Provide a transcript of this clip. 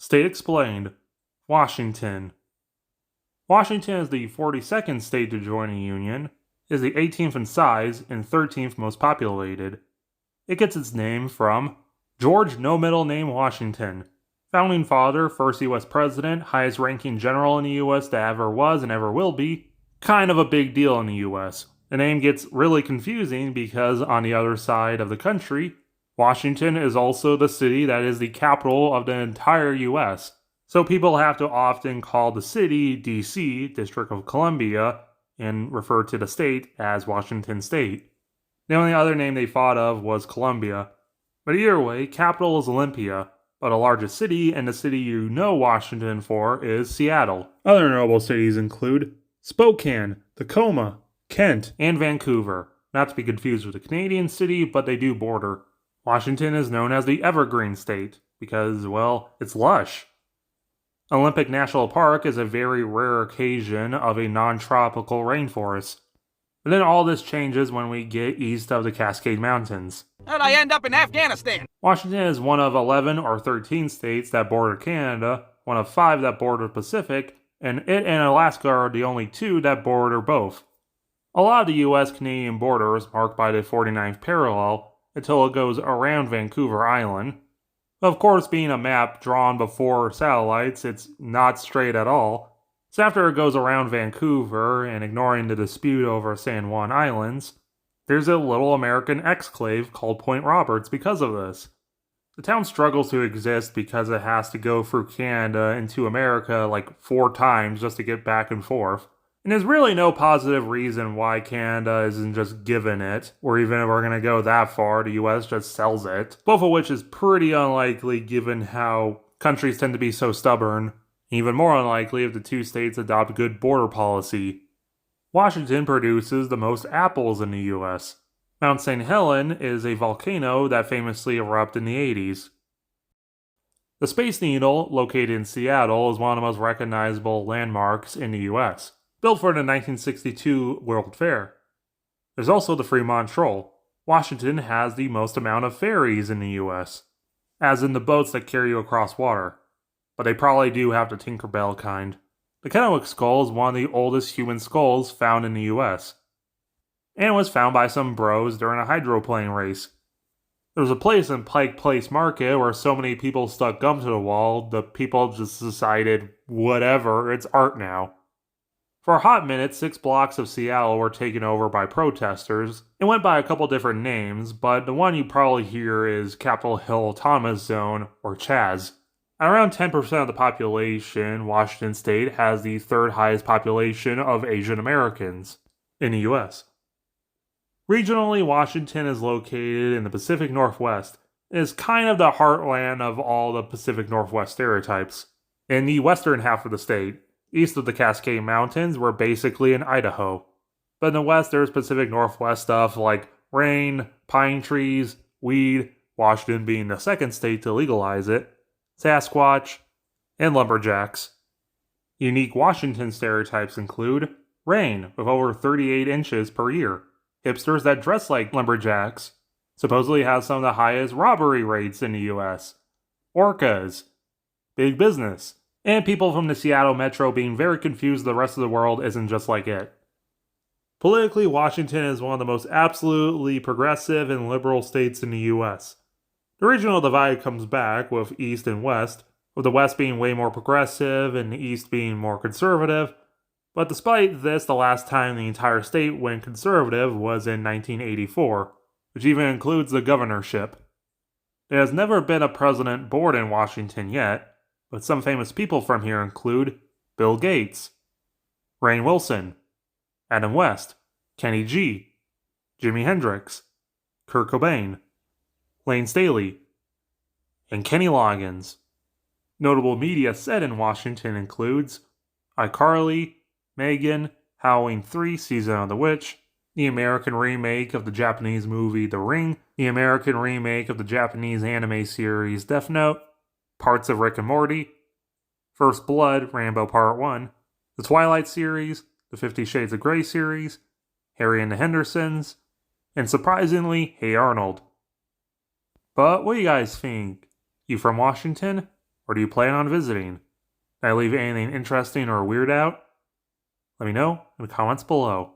State Explained. Washington. Washington is the 42nd state to join a union, is the 18th in size and 13th most populated. It gets its name from George No Middle Name Washington, founding father, first U.S. president, highest ranking general in the U.S. that ever was and ever will be. Kind of a big deal in the U.S. The name gets really confusing because on the other side of the country, Washington is also the city that is the capital of the entire U.S. So people have to often call the city D.C., District of Columbia, and refer to the state as Washington State. The only other name they thought of was Columbia. But either way, capital is Olympia, but the largest city and the city you know Washington for is Seattle. Other notable cities include Spokane, Tacoma, Kent, and Vancouver. Not to be confused with a Canadian city, but they do border. Washington is known as the evergreen state because, well, it's lush. Olympic National Park is a very rare occasion of a non-tropical rainforest. But then all this changes when we get east of the Cascade Mountains. How'd I end up in Afghanistan? Washington is one of 11 or 13 states that border Canada, one of 5 that border the Pacific, and it and Alaska are the only 2 that border both. A lot of the US-Canadian border is marked by the 49th parallel until it goes around Vancouver Island. Of course, being a map drawn before satellites, it's not straight at all. So after it goes around Vancouver and ignoring the dispute over San Juan Islands, there's a little American exclave called Point Roberts because of this. The town struggles to exist because it has to go through Canada into America like 4 times just to get back and forth. And there's really no positive reason why Canada isn't just given it, or even if we're going to go that far, the US just sells it. Both of which is pretty unlikely given how countries tend to be so stubborn. Even more unlikely if the 2 states adopt good border policy. Washington produces the most apples in the US. Mount St. Helens is a volcano that famously erupted in the 80s. The Space Needle, located in Seattle, is one of the most recognizable landmarks in the US. Built for the 1962 World Fair. There's also the Fremont Troll. Washington has the most amount of ferries in the US, as in the boats that carry you across water. But they probably do have the Tinkerbell kind. The Kennewick skull is one of the oldest human skulls found in the US, and was found by some bros during a hydroplane race. There was a place in Pike Place Market where so many people stuck gum to the wall, the people just decided, whatever, it's art now. For a hot minute, 6 blocks of Seattle were taken over by protesters. It went by a couple different names, but the one you probably hear is Capitol Hill Autonomous Zone, or CHAZ. At around 10% of the population, Washington State has the 3rd highest population of Asian Americans in the US. Regionally, Washington is located in the Pacific Northwest and is kind of the heartland of all the Pacific Northwest stereotypes. In the western half of the state, east of the Cascade Mountains, we're basically in Idaho. But in the west, there's Pacific Northwest stuff like rain, pine trees, weed, Washington being the 2nd state to legalize it, Sasquatch, and lumberjacks. Unique Washington stereotypes include rain with over 38 inches per year, hipsters that dress like lumberjacks, supposedly has some of the highest robbery rates in the US, orcas, big business, and people from the Seattle metro being very confused the rest of the world isn't just like it. Politically, Washington is one of the most absolutely progressive and liberal states in the US. The regional divide comes back with East and West, with the West being way more progressive and the East being more conservative. But despite this, the last time the entire state went conservative was in 1984, which even includes the governorship. There has never been a president born in Washington yet, but some famous people from here include Bill Gates, Rainn Wilson, Adam West, Kenny G, Jimi Hendrix, Kurt Cobain, Lane Staley, and Kenny Loggins. Notable media set in Washington includes iCarly, Megan, Halloween 3 Season of the Witch, the American remake of the Japanese movie The Ring, the American remake of the Japanese anime series Death Note, parts of Rick and Morty, First Blood, Rambo Part 1, the Twilight series, the 50 Shades of Grey series, Harry and the Hendersons, and surprisingly, Hey Arnold. But what do you guys think? You from Washington? Or do you plan on visiting? Did I leave anything interesting or weird out? Let me know in the comments below.